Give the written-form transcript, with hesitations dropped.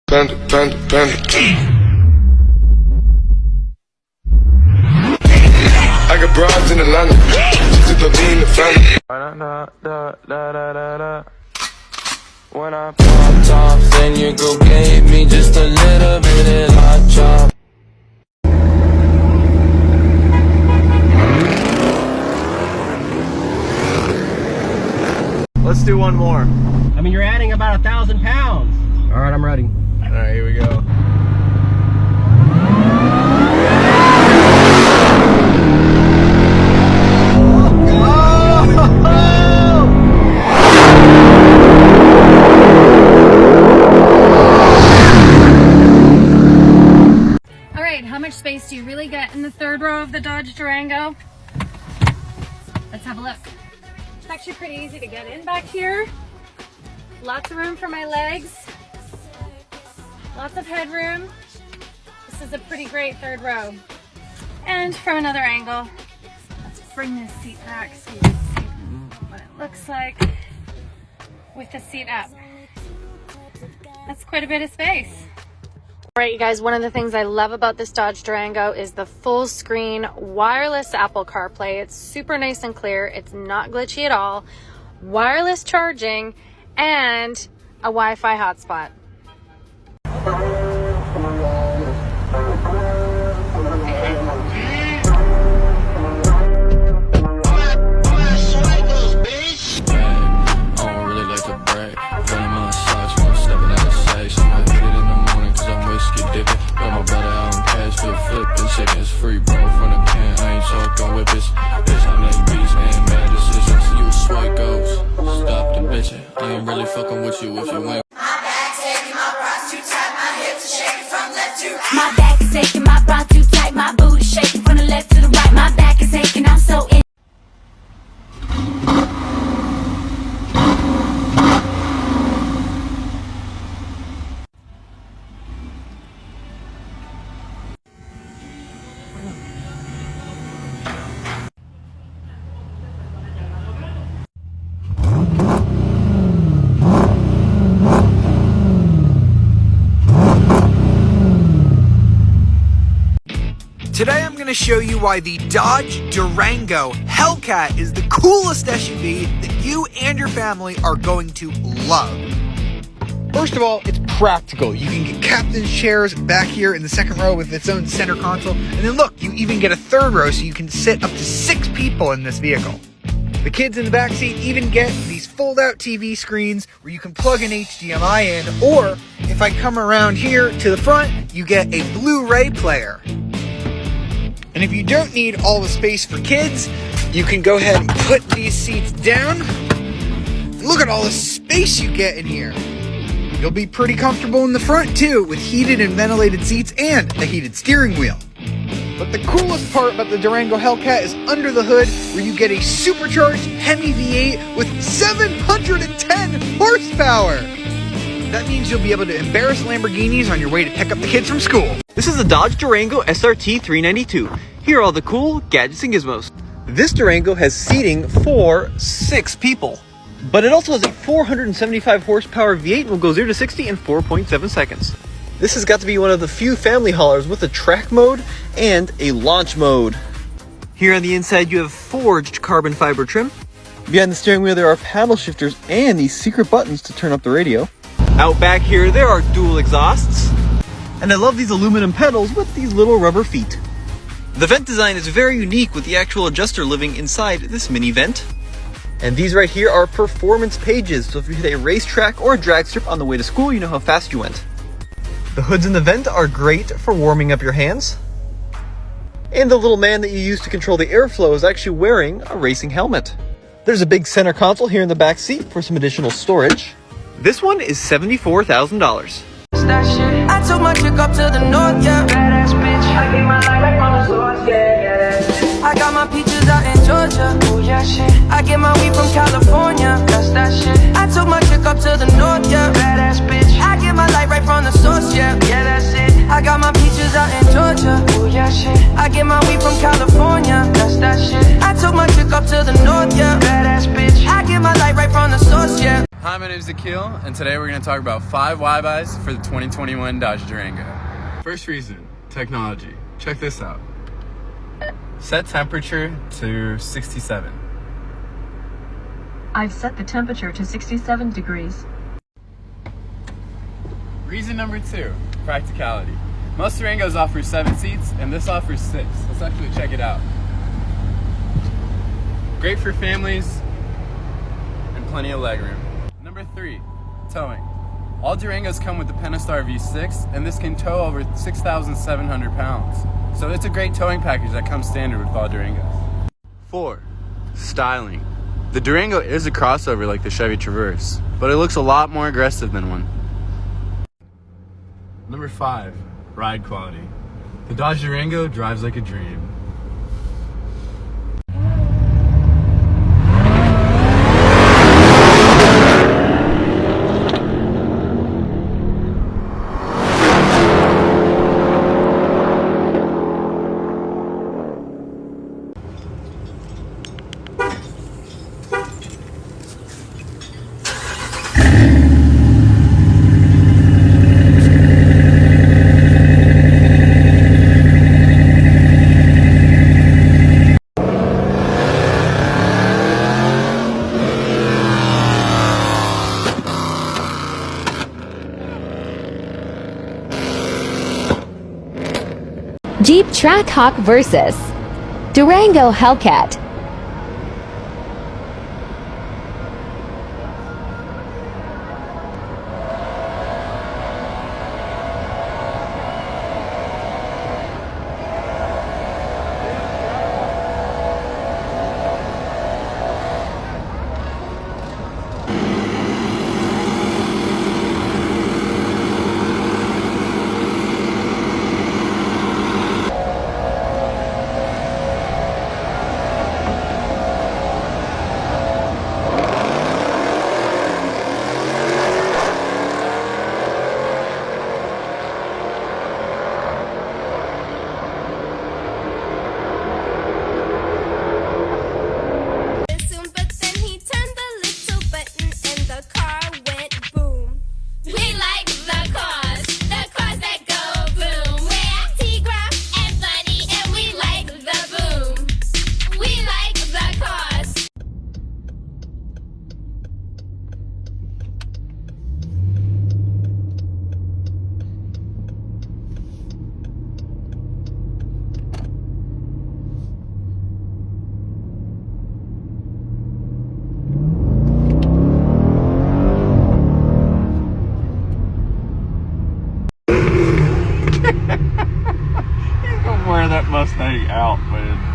Panda. I got broads in Atlanta, just to lean the family. When I popped off, then your girl gave me just a little bit of hot chop. Let's do one more. I mean, you're adding about 1,000 pounds. All right, I'm ready. All right, here we go. All right, how much space do you really get in the third row of the Dodge Durango? Let's have a look. It's actually pretty easy to get in back here. Lots of room for my legs. Lots of headroom. This is a pretty great third row. And from another angle, let's bring this seat back so you can see what it looks like with the seat up. That's quite a bit of space. All right, you guys, one of the things I love about this Dodge Durango is the full screen wireless Apple CarPlay. It's super nice and clear. It's not glitchy at all. Wireless charging and a Wi-Fi hotspot. It's free, bro, from the can. I ain't talking with this. Bitch, I make beats and bad decisions. You swipe goes. Stop the bitching. I ain't really fucking with you if you ain't. My back's aching, my bras too tight, my hips are shaking from left to right. My back is aching, my bras too tight, my booty shaking from the left to the right. My back is aching, I'm so in. Today I'm going to show you why the Dodge Durango Hellcat is the coolest SUV that you and your family are going to love. First of all, it's practical. You can get captain's chairs back here in the second row with its own center console. And then look, you even get a third row so you can sit up to 6 people in this vehicle. The kids in the back seat even get these fold-out TV screens where you can plug an HDMI in, or if I come around here to the front, you get a Blu-ray player. And if you don't need all the space for kids, you can go ahead and put these seats down. Look at all the space you get in here. You'll be pretty comfortable in the front too, with heated and ventilated seats and a heated steering wheel. But the coolest part about the Durango Hellcat is under the hood, where you get a supercharged Hemi V8 with 710 horsepower. That means you'll be able to embarrass Lamborghinis on your way to pick up the kids from school. This is the Dodge Durango SRT 392. Here are all the cool gadgets and gizmos. This Durango has seating for 6 people. But it also has a 475 horsepower V8 and will go 0 to 60 in 4.7 seconds. This has got to be one of the few family haulers with a track mode and a launch mode. Here on the inside you have forged carbon fiber trim. Behind the steering wheel there are paddle shifters and these secret buttons to turn up the radio. Out back here there are dual exhausts. And I love these aluminum pedals with these little rubber feet. The vent design is very unique with the actual adjuster living inside this mini vent. And these right here are performance pages, so if you hit a racetrack or a drag strip on the way to school, you know how fast you went. The hoods in the vent are great for warming up your hands. And the little man that you use to control the airflow is actually wearing a racing helmet. There's a big center console here in the back seat for some additional storage. This one is $74,000. I took my chick up to the north, yeah. Badass bitch. I gave my life from the source, yeah. I got my peaches out in Georgia. Oh yeah, shit. I get my weed from California. That's that shit. I took my chick up to the north, yeah. Badass bitch. I get my light right from the source, yeah. Yeah, that's it. I got my peaches out in Georgia. Oh yeah, shit. I get my weed from California. That's that shit. I took my chick up to the north, yeah. Badass bitch. I get my light right from the source, yeah. Hi, my name is Akil, and today we're going to talk about 5 why-buys for the 2021 Dodge Durango. First reason, technology. Check this out. Set temperature to 67. I've set the temperature to 67 degrees. Reason number 2, practicality. Most Durangos offer 7 seats, and this offers 6. Let's actually check it out. Great for families, and plenty of legroom. Number 3, towing. All Durangos come with the Pentastar V6, and this can tow over 6,700 pounds. So it's a great towing package that comes standard with all Durangos. 4, styling. The Durango is a crossover like the Chevy Traverse, but it looks a lot more aggressive than one. Number 5, ride quality. The Dodge Durango drives like a dream. Jeep Trackhawk vs. Durango Hellcat. Wear that Mustang out, man.